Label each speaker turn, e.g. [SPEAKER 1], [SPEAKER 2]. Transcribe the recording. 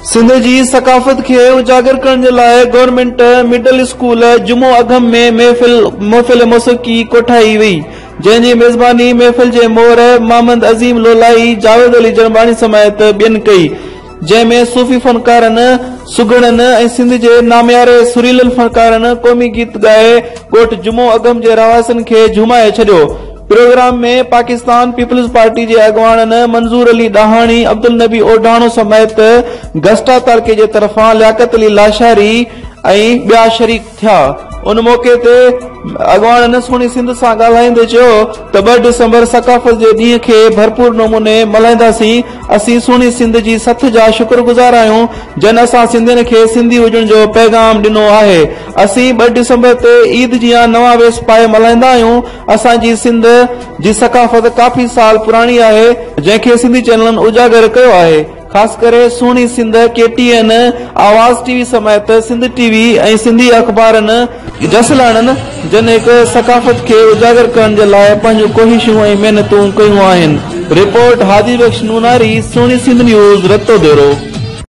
[SPEAKER 1] सिंध जी सकाफ़त खे उजागर करण जे लाइ गवर्नमेंट मिडल स्कूल जुमो अगम में महफ़िल मौसीक़ी कोठाई वई, जंहिं जी मेज़बानी महफ़िल जे मोहर मोहम्मद अज़ीम लोलाई, जावेद अली जरबानी समेत ॿियनि कई, जंहिं में सूफ़ी फ़नकारनि, सुगड़नि ऐं सिंध जे नामियारे सुरीलनि फ़नकारनि क़ौमी गीत ॻाए ॻोठ जुमो अगम जे रवासनि खे झुमाए छॾियो। प्रोग्राम में पाकिस्तान पीपल्स पार्टी जे अॻवाननि मंज़ूर अली ॾाहाणी, अब्दुल नबी ओढाणो समेत गस्टा तालके जे तरफ़ां लियाकत अली लाशारी ऐं ॿिया शरीक थिया। उन मौक़े ते अॻवाननि सुहिणी सिंध सां ॻाल्हाईंदे चयो त 2 डिसंबर सकाफ़त जे ॾींहं खे भरपूर नमूने मल्हाईंदासीं। असीं सुहिणी सिंध जी सथ जा शुक्रगुज़ार आहियूं, जन असां सिंधियुनि खे सिंधी हुजण जो पैगाम ॾिनो आहे। असीं 2 डिसंबर ते ईद जीअं नवां वेस पाए मल्हाईंदा आहियूं। असांजी सिंध जी सकाफ़त काफ़ी साल पुराणी आहे, जंहिंखे सिंधी चैनलनि उजागर कयो आहे। ख़ासि करे सुहिणी सिंध KTN, आवाज़ टीवी समेत सिंध टीवी ऐं सिंधी अख़बारनि जसल आणनि, जन हिक सकाफ़त खे उजागर करण जे लाइ पंहिंजूं कोशिशूं ऐं महिनतूं कयूं आहिनि। रिपोर्ट हादी बख्श नूनारी, सुहिणी सिंध न्यूज़, रतो देरो।